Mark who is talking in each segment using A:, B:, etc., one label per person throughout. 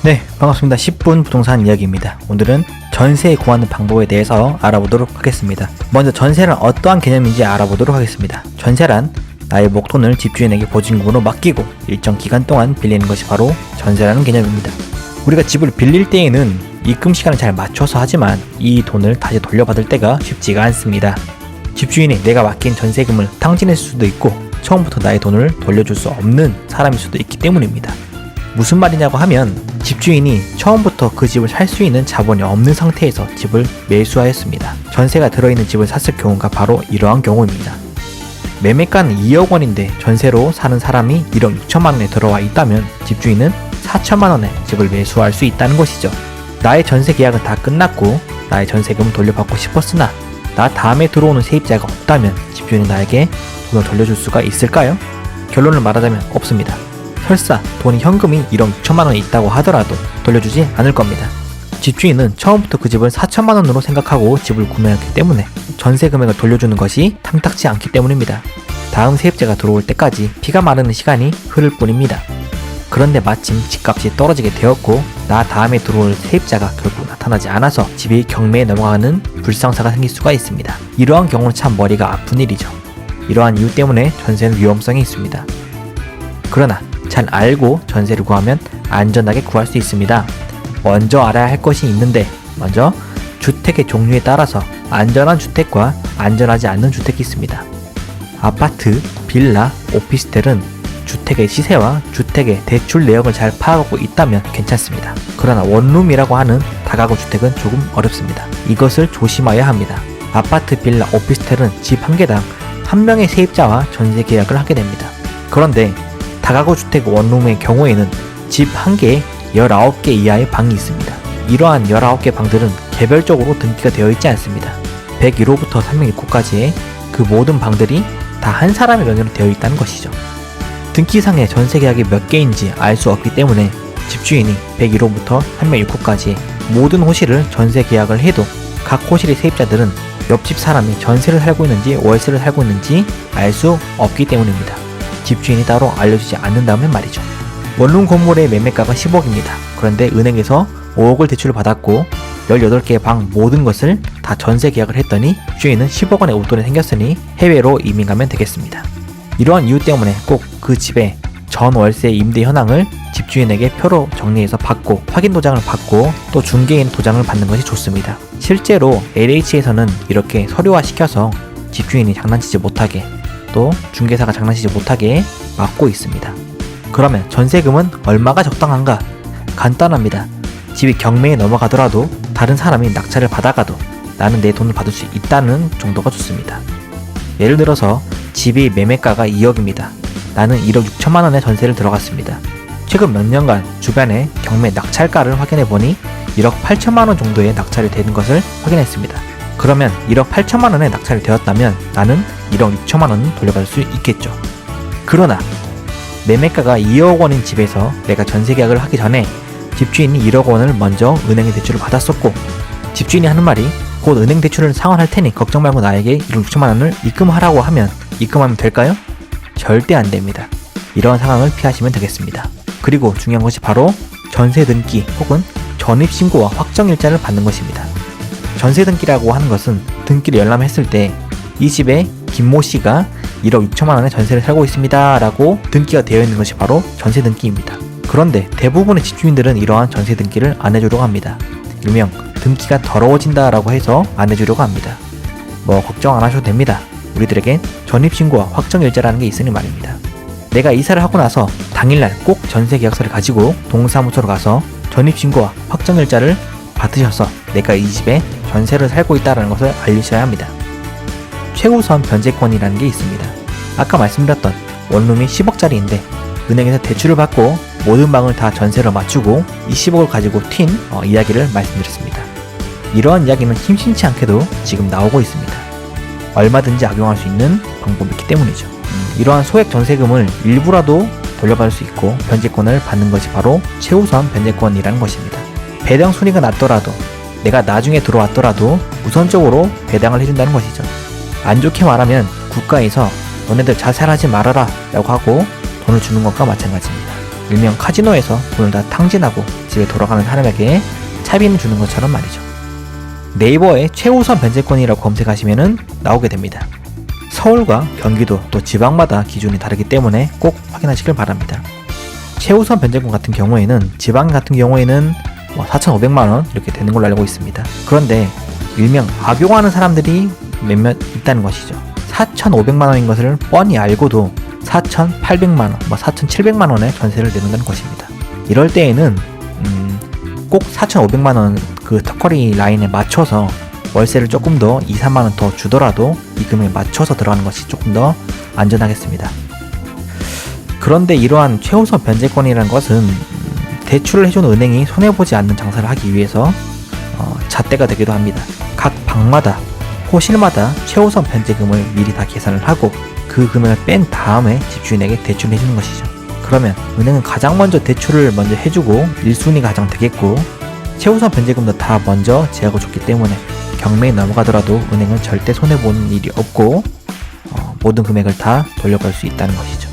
A: 네, 반갑습니다. 10분 부동산 이야기입니다. 오늘은 전세 구하는 방법에 대해서 알아보도록 하겠습니다. 먼저 전세란 어떠한 개념인지 알아보도록 하겠습니다. 전세란 나의 목돈을 집주인에게 보증금으로 맡기고 일정 기간 동안 빌리는 것이 바로 전세라는 개념입니다. 우리가 집을 빌릴 때에는 입금 시간을 잘 맞춰서 하지만 이 돈을 다시 돌려받을 때가 쉽지가 않습니다. 집주인이 내가 맡긴 전세금을 탕진했을 수도 있고 처음부터 나의 돈을 돌려줄 수 없는 사람일 수도 있기 때문입니다. 무슨 말이냐고 하면 집주인이 처음부터 그 집을 살 수 있는 자본이 없는 상태에서 집을 매수하였습니다. 전세가 들어있는 집을 샀을 경우가 바로 이러한 경우입니다. 매매가는 2억 원인데 전세로 사는 사람이 1억 6천만 원에 들어와 있다면 집주인은 4천만 원에 집을 매수할 수 있다는 것이죠. 나의 전세 계약은 다 끝났고 나의 전세금을 돌려받고 싶었으나 나 다음에 들어오는 세입자가 없다면 집주인은 나에게 돈을 돌려줄 수가 있을까요? 결론을 말하자면 없습니다. 설사 돈이 현금이 1억 6천만 원이 있다고 하더라도 돌려주지 않을 겁니다. 집주인은 처음부터 그 집을 4천만 원으로 생각하고 집을 구매했기 때문에 전세 금액을 돌려주는 것이 탐탁지 않기 때문입니다. 다음 세입자가 들어올 때까지 피가 마르는 시간이 흐를 뿐입니다. 그런데 마침 집값이 떨어지게 되었고 나 다음에 들어올 세입자가 결국 나타나지 않아서 집이 경매에 넘어가는 불상사가 생길 수가 있습니다. 이러한 경우는 참 머리가 아픈 일이죠. 이러한 이유 때문에 전세는 위험성이 있습니다. 그러나 잘 알고 전세를 구하면 안전하게 구할 수 있습니다. 먼저 알아야 할 것이 있는데 먼저 주택의 종류에 따라서 안전한 주택과 안전하지 않는 주택이 있습니다. 아파트, 빌라, 오피스텔은 주택의 시세와 주택의 대출 내역을 잘 파악하고 있다면 괜찮습니다. 그러나 원룸이라고 하는 다가구 주택은 조금 어렵습니다. 이것을 조심해야 합니다. 아파트, 빌라, 오피스텔은 집 한 개당 한 명의 세입자와 전세 계약을 하게 됩니다. 그런데 다가구 주택 원룸의 경우에는 집 한 개에 19개 이하의 방이 있습니다. 이러한 19개 방들은 개별적으로 등기가 되어 있지 않습니다. 101호부터 306호까지의 그 모든 방들이 다 한 사람의 명의로 되어 있다는 것이죠. 등기상의 전세 계약이 몇 개인지 알 수 없기 때문에 집주인이 101호부터 306호까지 모든 호실을 전세 계약을 해도 각 호실의 세입자들은 옆집 사람이 전세를 살고 있는지 월세를 살고 있는지 알 수 없기 때문입니다. 집주인이 따로 알려주지 않는다면 말이죠. 원룸 건물의 매매가가 10억입니다. 그런데 은행에서 5억을 대출을 받았고 18개의 방 모든 것을 다 전세 계약을 했더니 집주인은 10억 원의 웃돈이 생겼으니 해외로 이민 가면 되겠습니다. 이러한 이유 때문에 꼭 그 집의 전 월세 임대 현황을 집주인에게 표로 정리해서 받고 확인 도장을 받고 또 중개인 도장을 받는 것이 좋습니다. 실제로 LH에서는 이렇게 서류화 시켜서 집주인이 장난치지 못하게 또 중개사가 장난치지 못하게 막고 있습니다. 그러면 전세금은 얼마가 적당한가? 간단합니다. 집이 경매에 넘어가더라도 다른 사람이 낙찰을 받아가도 나는 내 돈을 받을 수 있다는 정도가 좋습니다. 예를 들어서 집이 매매가가 2억입니다. 나는 1억 6천만 원의 전세를 들어갔습니다. 최근 몇 년간 주변에 경매 낙찰가를 확인해보니 1억 8천만 원 정도의 낙찰이 되는 것을 확인했습니다. 그러면 1억 8천만 원에 낙찰이 되었다면 나는 1억 6천만 원은 돌려받을 수 있겠죠. 그러나 매매가가 2억 원인 집에서 내가 전세 계약을 하기 전에 집주인이 1억 원을 먼저 은행에 대출을 받았었고 집주인이 하는 말이 곧 은행 대출을 상환할 테니 걱정 말고 나에게 1억 6천만 원을 입금하라고 하면 입금하면 될까요? 절대 안 됩니다. 이러한 상황을 피하시면 되겠습니다. 그리고 중요한 것이 바로 전세 등기 혹은 전입신고와 확정일자를 받는 것입니다. 전세 등기라고 하는 것은 등기를 열람했을 때 이 집에 김모 씨가 1억 6천만 원의 전세를 살고 있습니다 라고 등기가 되어 있는 것이 바로 전세 등기입니다. 그런데 대부분의 집주인들은 이러한 전세 등기를 안 해주려고 합니다. 일명 등기가 더러워진다 라고 해서 안 해주려고 합니다. 뭐 걱정 안 하셔도 됩니다. 우리들에겐 전입신고와 확정일자라는 게 있으니 말입니다. 내가 이사를 하고 나서 당일날 꼭 전세계약서를 가지고 동사무소로 가서 전입신고와 확정일자를 받으셔서 내가 이 집에 전세를 살고 있다는 것을 알리셔야 합니다. 최우선 변제권이라는 게 있습니다. 아까 말씀드렸던 원룸이 10억짜리인데 은행에서 대출을 받고 모든 방을 다 전세로 맞추고 이 10억을 가지고 튄 이야기를 말씀드렸습니다. 이러한 이야기는 심심치 않게도 지금 나오고 있습니다. 얼마든지 악용할 수 있는 방법이 있기 때문이죠. 이러한 소액 전세금을 일부라도 돌려받을 수 있고 변제권을 받는 것이 바로 최우선 변제권이라는 것입니다. 배당 순위가 낮더라도 내가 나중에 들어왔더라도 우선적으로 배당을 해준다는 것이죠. 안 좋게 말하면 국가에서 너네들 자살하지 말아라 라고 하고 돈을 주는 것과 마찬가지입니다. 일명 카지노에서 돈을 다 탕진하고 집에 돌아가는 사람에게 차비는 주는 것처럼 말이죠. 네이버에 최우선 변제권이라고 검색하시면 나오게 됩니다. 서울과 경기도 또 지방마다 기준이 다르기 때문에 꼭 확인하시길 바랍니다. 최우선 변제권 같은 경우에는 지방 같은 경우에는 4,500만원 이렇게 되는 걸로 알고 있습니다. 그런데 일명 악용하는 사람들이 몇몇 있다는 것이죠. 4,500만원인 것을 뻔히 알고도 4,800만원, 4,700만원의 전세를 내놓는다는 것입니다. 이럴 때에는 꼭 4,500만원 그 턱걸이 라인에 맞춰서 월세를 조금 더 2, 3만원 더 주더라도 이 금액에 맞춰서 들어가는 것이 조금 더 안전하겠습니다. 그런데 이러한 최우선 변제권이라는 것은 대출을 해준 은행이 손해보지 않는 장사를 하기 위해서 잣대가 되기도 합니다. 각 방마다 호실마다 최우선 변제금을 미리 다 계산을 하고 그 금액을 뺀 다음에 집주인에게 대출을 해주는 것이죠. 그러면 은행은 가장 먼저 대출을 먼저 해주고 1순위가 가장 되겠고 최우선 변제금도 다 먼저 제하고 줬기 때문에 경매에 넘어가더라도 은행은 절대 손해보는 일이 없고 모든 금액을 다 돌려갈 수 있다는 것이죠.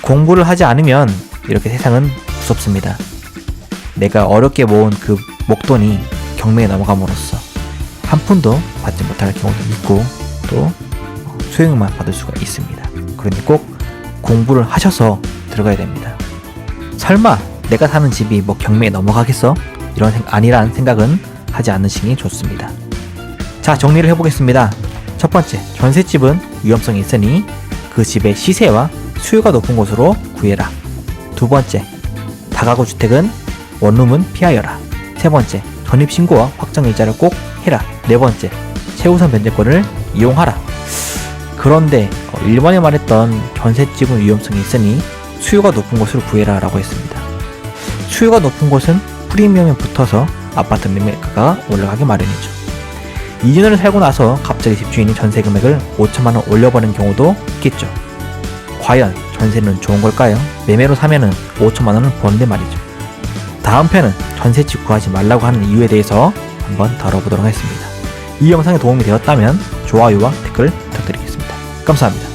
A: 공부를 하지 않으면 이렇게 세상은 무섭습니다. 내가 어렵게 모은 그 목돈이 경매에 넘어감으로써 한 푼도 받지 못할 경우도 있고 또 수익만 받을 수가 있습니다. 그러니 꼭 공부를 하셔서 들어가야 됩니다. 설마 내가 사는 집이 경매에 넘어가겠어? 아니란 생각은 하지 않으시기 좋습니다. 자, 정리를 해보겠습니다. 첫 번째, 전셋집은 위험성이 있으니 그 집의 시세와 수요가 높은 곳으로 구해라. 두 번째, 다가구 주택은 원룸은 피하여라. 세 번째, 전입신고와 확정일자를 꼭 해라. 네 번째, 최우선 변제권을 이용하라. 그런데 1번에 말했던 전셋집은 위험성이 있으니 수요가 높은 곳으로 구해라 라고 했습니다. 수요가 높은 곳은 프리미엄이 붙어서 아파트 매매가가 올라가기 마련이죠. 2년을 살고 나서 갑자기 집주인이 전세 금액을 5천만원 올려버리는 경우도 있겠죠. 과연 전세는 좋은 걸까요? 매매로 사면은 5천만원을 버는데 말이죠. 다음 편은 전세집 구하지 말라고 하는 이유에 대해서 한번 다뤄보도록 하겠습니다. 이 영상에 도움이 되었다면 좋아요와 댓글 부탁드리겠습니다. 감사합니다.